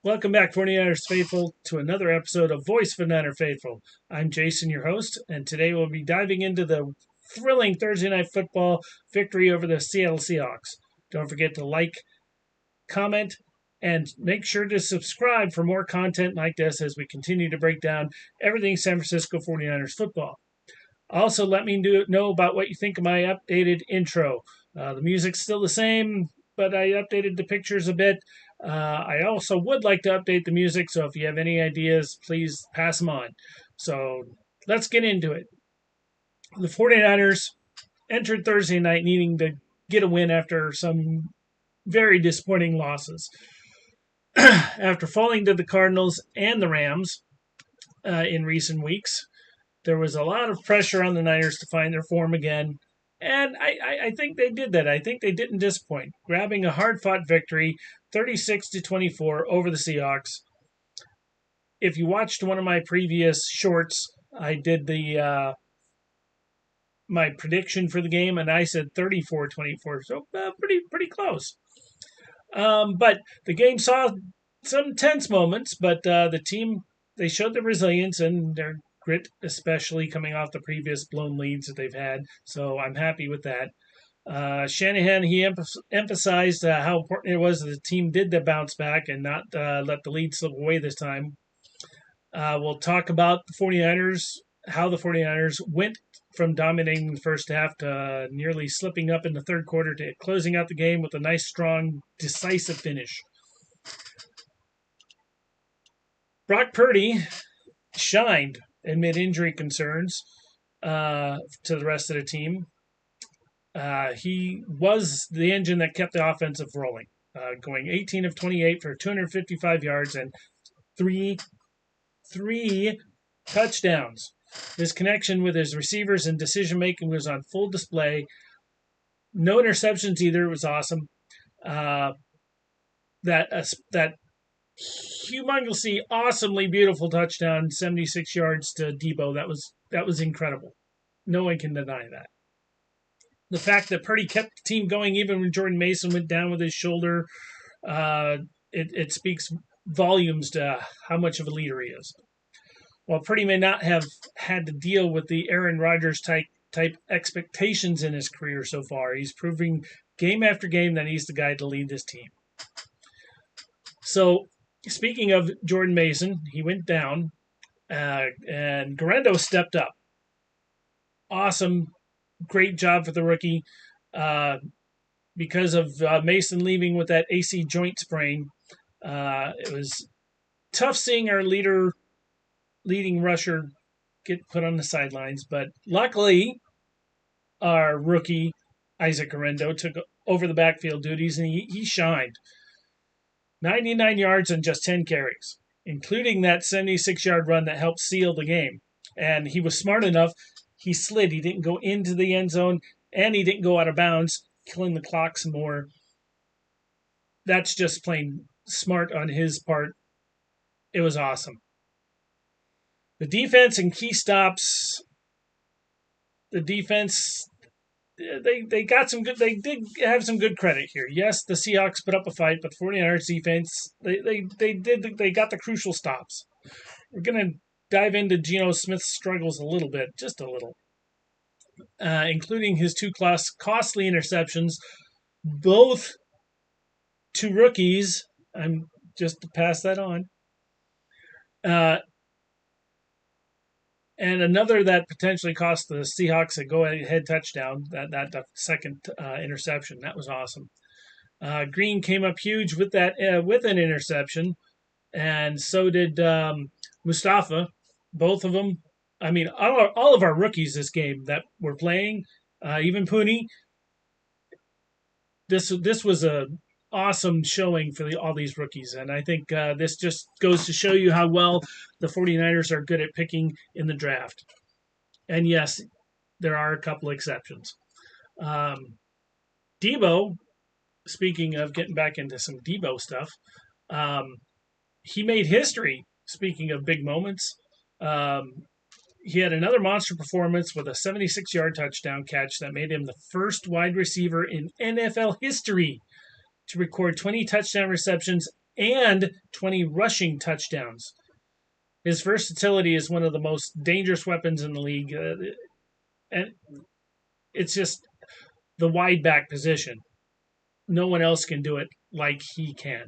Welcome back, 49ers Faithful, to another episode of Voice for Niner Faithful. I'm Jason, your host, and today we'll be diving into the thrilling Thursday Night Football victory over the Seattle Seahawks. Don't forget to like, comment, and make sure to subscribe for more content like this as we continue to break down everything San Francisco 49ers football. Also, let me know about what you think of my updated intro. The music's still the same, but I updated the pictures a bit. I also would like to update the music, so if you have any ideas, please pass them on. So let's get into it. The 49ers entered Thursday night needing to get a win after some very disappointing losses. After falling to the Cardinals and the Rams in recent weeks, there was a lot of pressure on the Niners to find their form again. And I think they did that. I think they didn't disappoint, grabbing a hard-fought victory, 36-24 over the Seahawks. If you watched one of my previous shorts, I did the my prediction for the game, and I said 34-24, so pretty close. But the game saw some tense moments, but the team, they showed their resilience and their grit, especially coming off the previous blown leads that they've had. So I'm happy with that. Shanahan, he emphasized how important it was that the team did the bounce back and not let the lead slip away this time. We'll talk about the 49ers, how the 49ers went from dominating the first half to nearly slipping up in the third quarter to closing out the game with a nice, strong, decisive finish. Brock Purdy shined amid injury concerns to the rest of the team. He was the engine that kept the offensive rolling, going 18 of 28 for 255 yards and three touchdowns. His connection with his receivers and decision-making was on full display. No interceptions either. It was awesome. That humongously, awesomely beautiful touchdown, 76 yards to Debo. That was incredible. No one can deny that. The fact that Purdy kept the team going even when Jordan Mason went down with his shoulder, it speaks volumes to how much of a leader he is. While Purdy may not have had to deal with the Aaron Rodgers type expectations in his career so far, he's proving game after game that he's the guy to lead this team. So, speaking of Jordan Mason, he went down, and Guerrero stepped up. Awesome, great job for the rookie. Because of Mason leaving with that AC joint sprain, it was tough seeing our leading rusher get put on the sidelines. But luckily, our rookie, Isaac Guerrero, took over the backfield duties, and he shined. 99 yards and just 10 carries, including that 76-yard run that helped seal the game. And he was smart enough. He slid. He didn't go into the end zone, and he didn't go out of bounds, killing the clock some more. That's just plain smart on his part. It was awesome. The defense and key stops. The defense, they got some good. They did have some good credit here. Yes, the Seahawks put up a fight, but 49ers defense, they got the crucial stops. We're gonna dive into Geno Smith's struggles a little bit, just a little, including his two costly interceptions, both to rookies. I'm just to pass that on. And another that potentially cost the Seahawks a go-ahead touchdown, that second interception. That was awesome. Green came up huge with that with an interception, and so did Mustafa. Both of them. I mean, all of our rookies this game that were playing, even Pooney. This was a awesome showing for all these rookies, and I think this just goes to show you how well the 49ers are good at picking in the draft. And yes, there are a couple exceptions. Debo, speaking of getting back into some Debo stuff, he made history, speaking of big moments. He had another monster performance with a 76-yard touchdown catch that made him the first wide receiver in NFL history to record 20 touchdown receptions and 20 rushing touchdowns. His versatility is one of the most dangerous weapons in the league. And it's just the wide back position. No one else can do it like he can.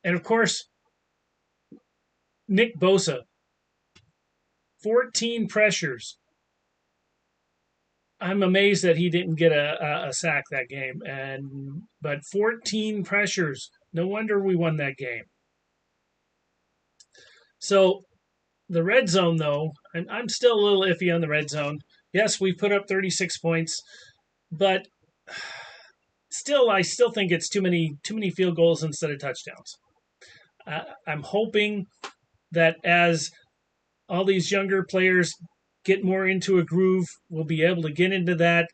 And of course, Nick Bosa, 14 pressures. I'm amazed that he didn't get a sack that game. But 14 pressures. No wonder we won that game. So the red zone, though, and I'm still a little iffy on the red zone. Yes, we put up 36 points, but I still think it's too many field goals instead of touchdowns. I'm hoping that as all these younger players get more into a groove, we'll be able to get into that,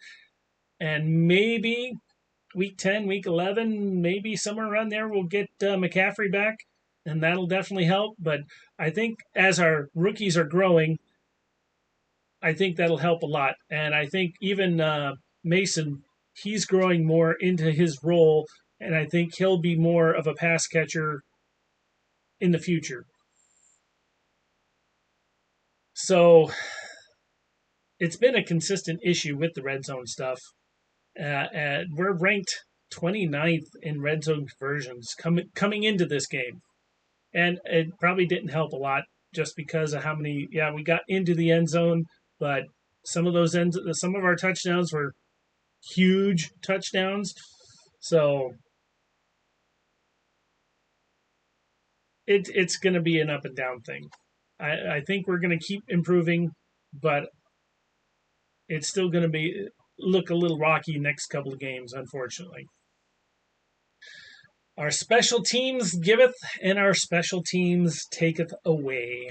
and maybe week 10, week 11, maybe somewhere around there, we'll get McCaffrey back, and that'll definitely help. But I think as our rookies are growing, I think that'll help a lot. And I think even Mason, he's growing more into his role, and I think he'll be more of a pass catcher in the future. So it's been a consistent issue with the red zone stuff. We're ranked 29th in red zone conversions coming into this game. And it probably didn't help a lot just because of how many, we got into the end zone, but some of our touchdowns were huge touchdowns. So it's going to be an up and down thing. I think we're going to keep improving, but it's still going to look a little rocky next couple of games, unfortunately. Our special teams giveth, and our special teams taketh away.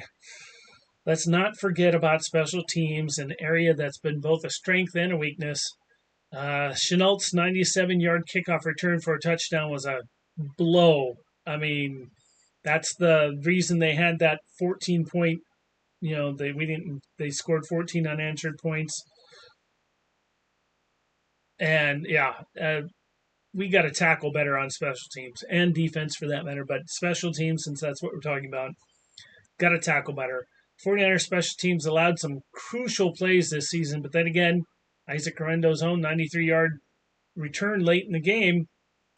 Let's not forget about special teams, an area that's been both a strength and a weakness. Chenault's 97-yard kickoff return for a touchdown was a blow. I mean, that's the reason they had that 14-point. They scored 14 unanswered points, and we got to tackle better on special teams and defense for that matter. But special teams, since that's what we're talking about, got to tackle better. 49ers special teams allowed some crucial plays this season, but then again, Isaac Guerendo's own 93-yard return late in the game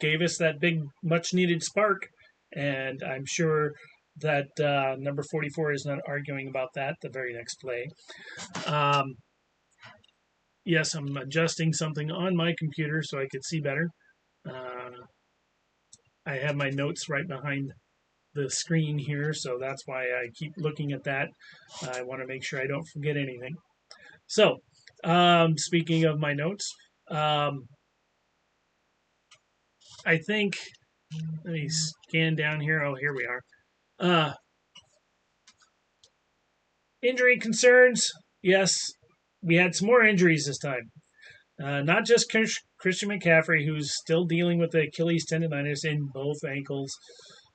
gave us that big, much-needed spark, and I'm sure that number 44 is not arguing about that the very next play. Yes, I'm adjusting something on my computer so I could see better. I have my notes right behind the screen here, so that's why I keep looking at that. I want to make sure I don't forget anything. So, speaking of my notes, I think, let me scan down here. Oh, here we are. Injury concerns. Yes, we had some more injuries this time. Not just Christian McCaffrey, who's still dealing with the Achilles tendonitis in both ankles.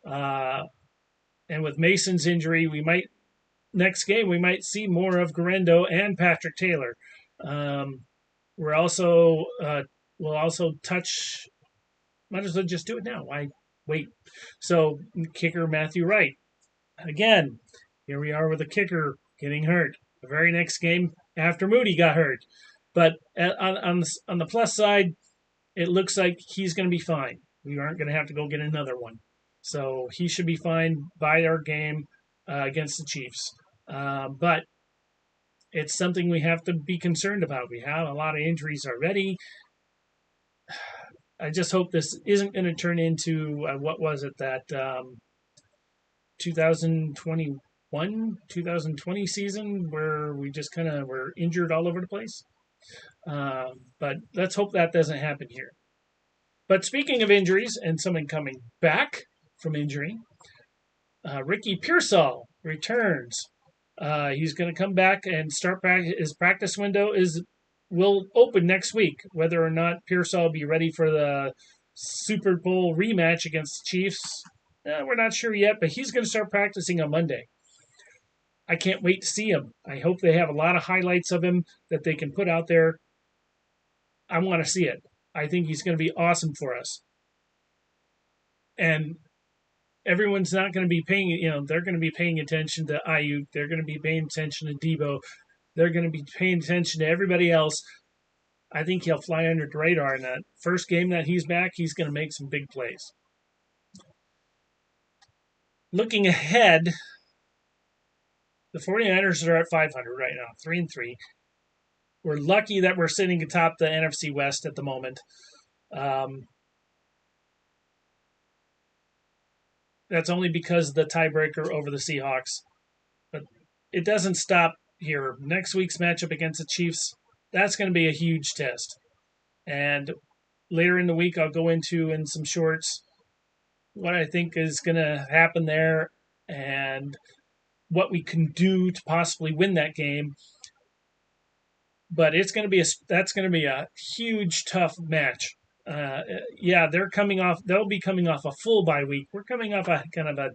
And with Mason's injury, next game we might see more of Guerendo and Patrick Taylor. We'll also touch. Might as well just do it now. Why wait? So kicker Matthew Wright. Again, here we are with a kicker getting hurt. The very next game after Moody got hurt. But on the plus side, it looks like he's going to be fine. We aren't going to have to go get another one. So he should be fine by our game against the Chiefs. But it's something we have to be concerned about. We have a lot of injuries already. I just hope this isn't going to turn into, 2020 season where we just kind of were injured all over the place. But let's hope that doesn't happen here. But speaking of injuries and someone coming back from injury, Ricky Pearsall returns. He's going to come back and start his practice window will open next week. Whether or not Pearsall will be ready for the Super Bowl rematch against the Chiefs, we're not sure yet, but he's going to start practicing on Monday. I can't wait to see him. I hope they have a lot of highlights of him that they can put out there. I want to see it. I think he's going to be awesome for us. and everyone's not going to be paying. They're going to be paying attention to Ayuk. They're going to be paying attention to Debo. They're going to be paying attention to everybody else. I think he'll fly under the radar in that first game that he's back. He's going to make some big plays. Looking ahead, the 49ers are at 500 right now, 3-3. We're lucky that we're sitting atop the NFC West at the moment. That's only because of the tiebreaker over the Seahawks. But it doesn't stop here. Next week's matchup against the Chiefs, that's going to be a huge test. And later in the week, I'll go into in some shorts what I think is going to happen there and what we can do to possibly win that game. But that's going to be a huge, tough match. They'll be coming off a full bye week. We're coming off a kind of a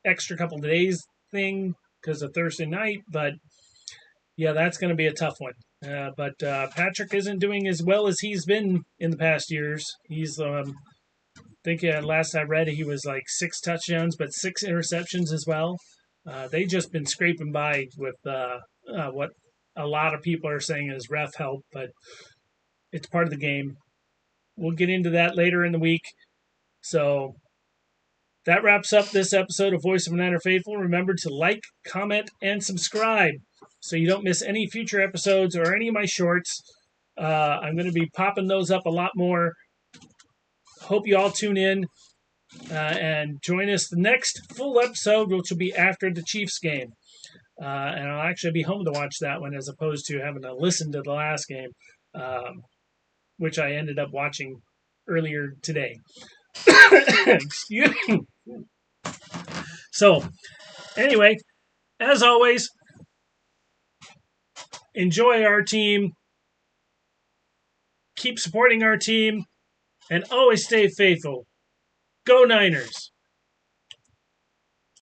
extra couple of days thing because of Thursday night, but yeah, that's going to be a tough one. But Patrick isn't doing as well as he's been in the past years. He's, I think last I read, he was like 6 touchdowns, but 6 interceptions as well. They just been scraping by with what a lot of people are saying is ref help, but it's part of the game. We'll get into that later in the week. So that wraps up this episode of Voice of a Niner Faithful. Remember to like, comment, and subscribe so you don't miss any future episodes or any of my shorts. I'm going to be popping those up a lot more. Hope you all tune in and join us the next full episode, which will be after the Chiefs game. And I'll actually be home to watch that one as opposed to having to listen to the last game, which I ended up watching earlier today. Excuse me. So, anyway, as always, enjoy our team, keep supporting our team, and always stay faithful. Go Niners!